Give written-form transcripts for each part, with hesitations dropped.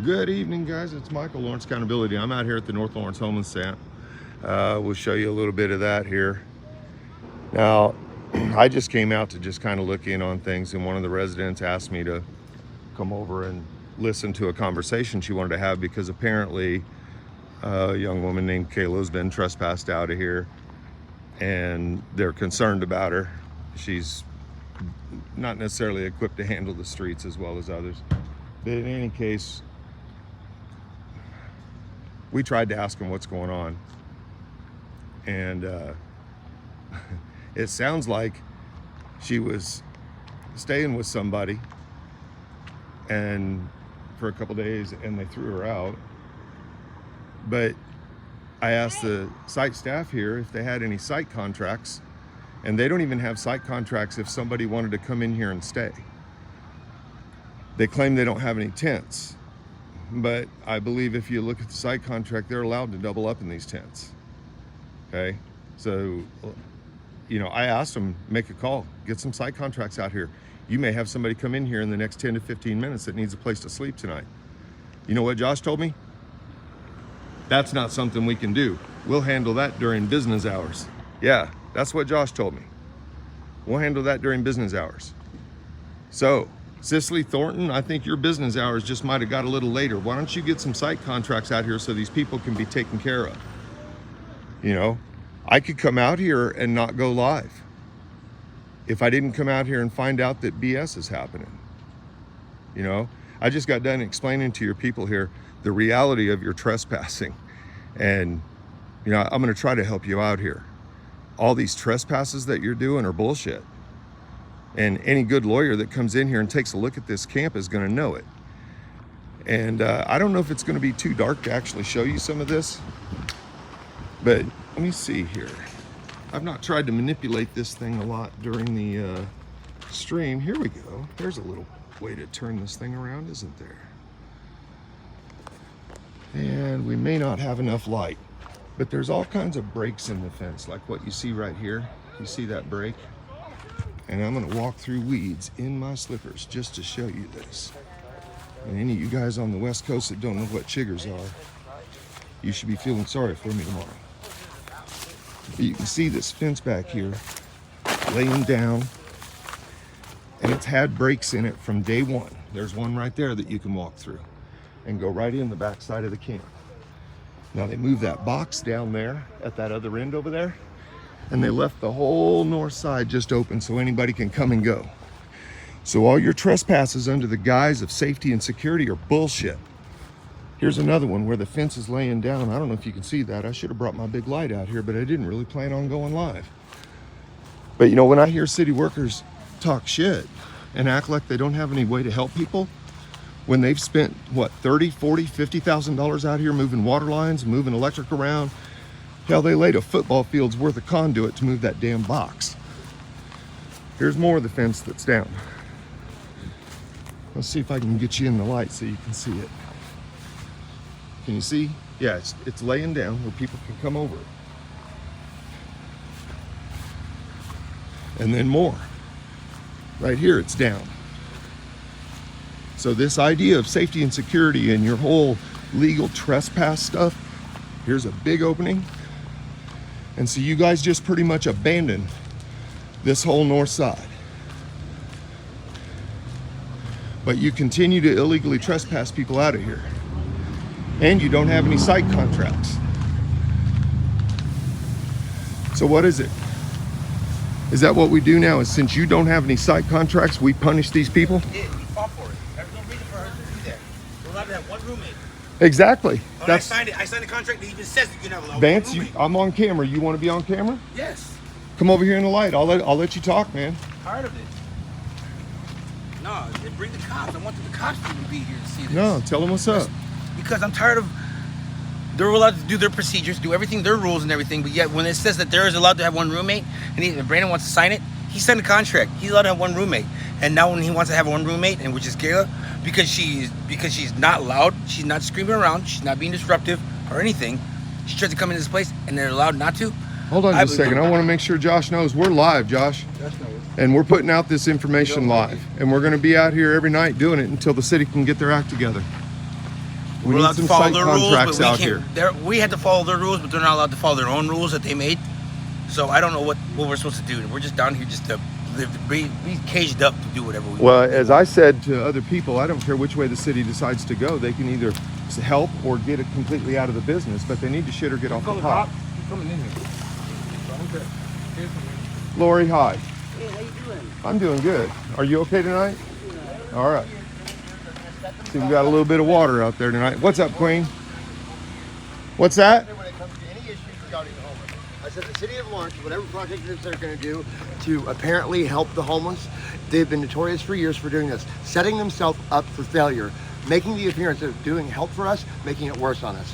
Good evening, guys. It's Michael, Lawrence Accountability. I'm out here at the North Lawrence Homeless Camp. We'll show you a little bit of that here. Now, I just came out to just kind of look in on things, and one of the residents asked me to come over and listen to a conversation she wanted to have because apparently a young woman named Kayla has been trespassed out of here, and they're concerned about her. She's not necessarily equipped to handle the streets as well as others. But in any case, we tried to ask him what's going on, and it sounds like she was staying with somebody and for a couple days and they threw her out. But I asked the site staff here if they had any site contracts, and they don't even have site contracts if somebody wanted to come in here and stay. They claim they don't have any tents, but I believe if you look at the site contract, they're allowed to double up in these tents. Okay, so, you know, I asked them, make a call, get some site contracts out here. You may have somebody come in here in the next 10 to 15 minutes that needs a place to sleep tonight. You know what Josh told me? That's not something we can do. We'll handle that during business hours. Yeah, that's what Josh told me. We'll handle that during business hours. So, Cicely Thornton, I think your business hours just might have got a little later. Why don't you get some site contracts out here so these people can be taken care of? You know, I could come out here and not go live if I didn't come out here and find out that BS is happening. You know, I just got done explaining to your people here the reality of your trespassing. And, you know, I'm going to try to help you out here. All these trespasses that you're doing are bullshit. And any good lawyer that comes in here and takes a look at this camp is going to know it. And I don't know if it's going to be too dark to actually show you some of this, but let me see here. I've not tried to manipulate this thing a lot during the stream. Here we go. There's a little way to turn this thing around, isn't there? And we may not have enough light, but there's all kinds of breaks in the fence, like what you see right here. You see that break? And I'm gonna walk through weeds in my slippers just to show you this. And any of you guys on the West Coast that don't know what chiggers are, you should be feeling sorry for me tomorrow. But you can see this fence back here laying down, and it's had breaks in it from day one. There's one right there that you can walk through and go right in the back side of the camp. Now they moved that box down there at that other end over there, and they left the whole north side just open so anybody can come and go. So all your trespasses under the guise of safety and security are bullshit. Here's another one where the fence is laying down. I don't know if you can see that. I should have brought my big light out here, but I didn't really plan on going live. But you know, when I hear city workers talk shit and act like they don't have any way to help people, when they've spent, what, $30, $40, $50,000 out here moving water lines, moving electric around, hell, they laid a football field's worth of conduit to move that damn box. Here's more of the fence that's down. Let's see if I can get you in the light so you can see it. Can you see? Yeah, it's laying down where people can come over it. And then more. Right here, it's down. So this idea of safety and security and your whole legal trespass stuff, here's a big opening. And so you guys just pretty much abandoned this whole north side. But you continue to illegally trespass people out of here. And you don't have any site contracts. So what is it? Is that what we do now? Is since you don't have any site contracts, we punish these people? Yeah, we fought for it. There's no reason for her to do that. We're allowed to have one roommate. Exactly. When I signed a contract that even says that you can have one Vance, roommate. I'm on camera. You want to be on camera? Yes. Come over here in the light. I'll let you talk, man. Tired of it. No, they bring the cops. I want the cops to even be here to see this. No, tell them what's up. Because I'm tired of, they're allowed to do their procedures, do everything, their rules and everything, but yet when it says that there is allowed to have one roommate, and Brandon wants to sign it, he signed a contract. He's allowed to have one roommate. And now when he wants to have one roommate, and which is Kayla, because she's not loud, she's not screaming around, she's not being disruptive or anything, she tries to come into this place and they're allowed not to. Hold on just a second. I want to make sure Josh knows we're live, Josh. And we're putting out this information live. And we're going to be out here every night doing it until the city can get their act together. We We're need allowed to some follow site their rules, contracts but out here. we had to follow their rules, but they're not allowed to follow their own rules that they made. So I don't know what we're supposed to do. We're just down here just to be caged up to do whatever we want. Well, as I said to other people, I don't care which way the city decides to go. They can either help or get it completely out of the business, but they need to shit or get off the pot. Keep coming in here. Lori, hi. Hey, how you doing? I'm doing good. Are you okay tonight? All right. See, we got a little bit of water out there tonight. What's up, Queen? What's that? When it comes to any issues regarding the homeless, I said the city of Lawrence, whatever project it is they're going to do to apparently help the homeless, they've been notorious for years for doing this, setting themselves up for failure, making the appearance of doing help for us, making it worse on us.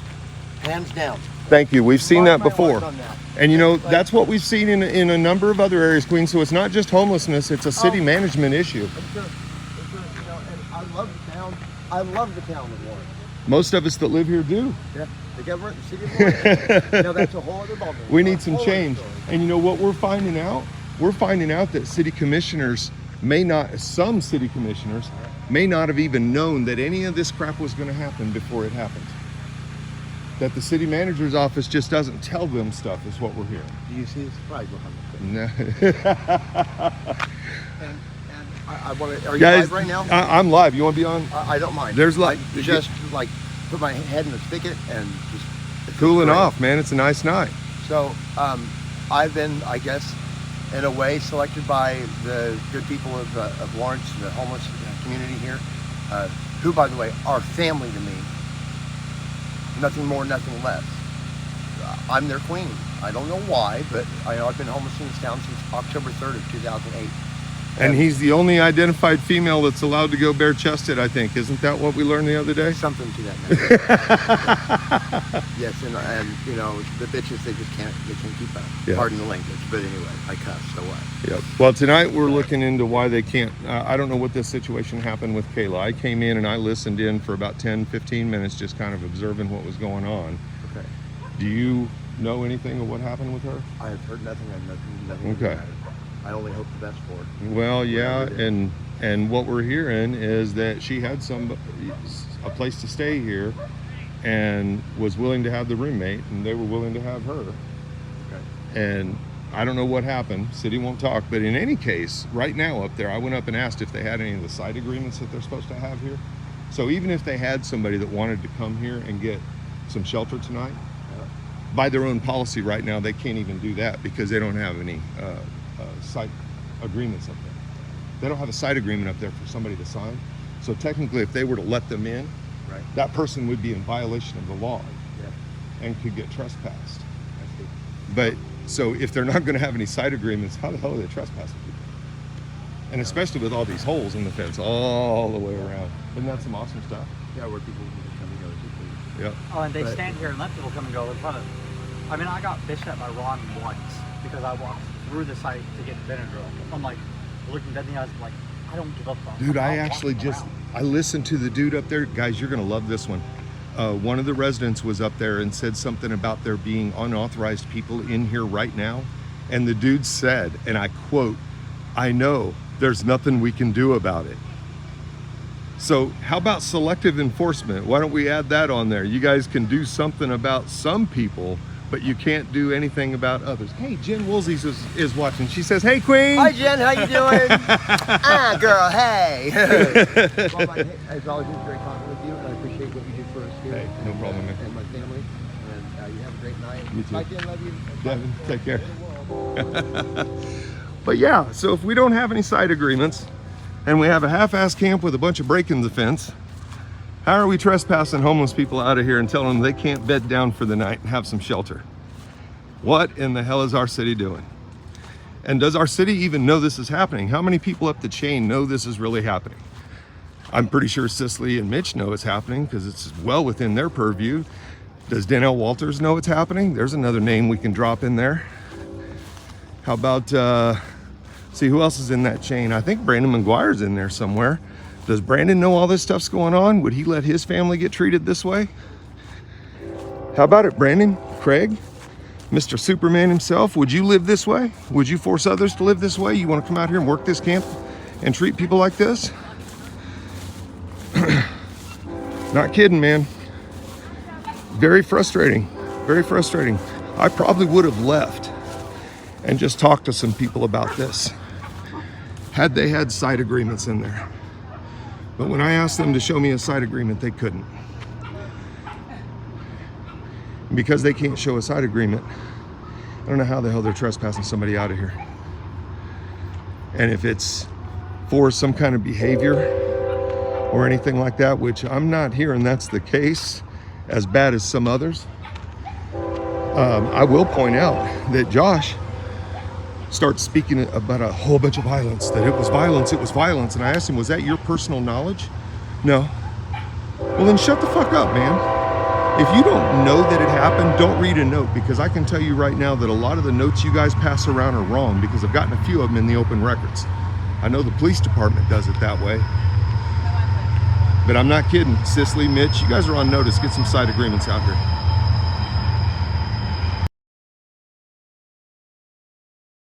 Hands down. Thank you. We've seen Mark that my before. words on that. And you know, that's what we've seen in a number of other areas, Queen. So it's not just homelessness, it's a city management issue. It's just, you know, and I love the town. I love the town of Lawrence. Most of us that live here do. Yeah, the government, the city of Lawrence. You know, that's a whole other ballgame. We need some Whole change. other story. And you know what we're finding out? We're finding out that city commissioners some city commissioners may not have even known that any of this crap was going to happen before it happened. That the city manager's office just doesn't tell them stuff is what we're hearing. Do you see the surprise behind No. And I want to. Are you Guys, live right now? I'm live. You want to be on? I don't mind. There's like- I just like put my head in the spigot and just it's Cooling great. off, man. It's a nice night. So I've been, I guess, in a way, selected by the good people of Lawrence, the homeless community here, who, by the way, are family to me. Nothing more, nothing less. I'm their queen. I don't know why, but I know I've been homeless in this town since October 3rd of 2008. And he's the only identified female that's allowed to go bare-chested, I think. Isn't that what we learned the other day? Something to that matter. Yes, and you know, the bitches, they can't keep up. Yeah. Pardon the language, but anyway, I cuss, so what? Yep. Well, tonight we're looking into why they can't. I don't know what this situation happened with Kayla. I came in and I listened in for about 10, 15 minutes, just kind of observing what was going on. Okay. Do you know anything of what happened with her? I have heard nothing. I have nothing. Okay. About it. I only hope the best for her. Well, yeah, Whatever it is. and what we're hearing is that she had a place to stay here, and was willing to have the roommate, and they were willing to have her. Okay. And I don't know what happened. City won't talk. But in any case, right now up there, I went up and asked if they had any of the site agreements that they're supposed to have here. So even if they had somebody that wanted to come here and get some shelter tonight, by their own policy right now, they can't even do that because they don't have any site agreements up there. They don't have a site agreement up there for somebody to sign. So technically, if they were to let them in, Right. that person would be in violation of the law Yeah. and could get trespassed. I see. But so if they're not going to have any site agreements, how the hell are they trespassing people? And especially with all these holes in the fence all the way around. Isn't that some awesome stuff? Yeah, where people can come and go to, please. Yep. Oh, and they But- stand here and let people come and go in front of them. I mean, I got bitched at by Ron once because I walked through the site to get to Benadryl. I'm like, looking dead in the eyes, like, I don't give a fuck. Dude, I I'm actually walking just, around. I listened to the dude up there. Guys, you're going to love this one. One of the residents was up there and said something about there being unauthorized people in here right now. And the dude said, and I quote, "I know there's nothing we can do about it." So how about selective enforcement? Why don't we add that on there? You guys can do something about some people, but you can't do anything about others. Hey, Jen Woolsey's is watching. She says, "Hey, Queen." Hi, Jen. How you doing? Girl. Hey. Well, as always, it's great talking with you, and I appreciate what you do for us here. Hey, no problem, man. And my family. And you have a great night. You too. Bye, Jen. Love you. Devin, take care. But yeah, so if we don't have any site agreements and we have a half-ass camp with a bunch of break-in the fence, how are we trespassing homeless people out of here and telling them they can't bed down for the night and have some shelter? What in the hell is our city doing? And does our city even know this is happening? How many people up the chain know this is really happening? I'm pretty sure Cicely and Mitch know it's happening because it's well within their purview. Does Danielle Walters know it's happening? There's another name we can drop in there. How about, see who else is in that chain? I think Brandon McGuire's in there somewhere. Does Brandon know all this stuff's going on? Would he let his family get treated this way? How about it, Brandon? Craig? Mr. Superman himself, would you live this way? Would you force others to live this way? You want to come out here and work this camp and treat people like this? Not kidding, man. Very frustrating, very frustrating. I probably would have left and just talked to some people about this had they had side agreements in there. But when I asked them to show me a side agreement, they couldn't. And because they can't show a side agreement, I don't know how the hell they're trespassing somebody out of here. And if it's for some kind of behavior or anything like that, which I'm not hearing that's the case, as bad as some others, I will point out that Josh starts speaking about a whole bunch of violence, that it was violence, and I asked him, was that your personal knowledge? No. Well, then shut the fuck up, man. If you don't know that it happened, don't read a note, because I can tell you right now that a lot of the notes you guys pass around are wrong, because I've gotten a few of them in the open records. I know the police department does it that way. But I'm not kidding. Cicely, Mitch, you guys are on notice. Get some side agreements out here.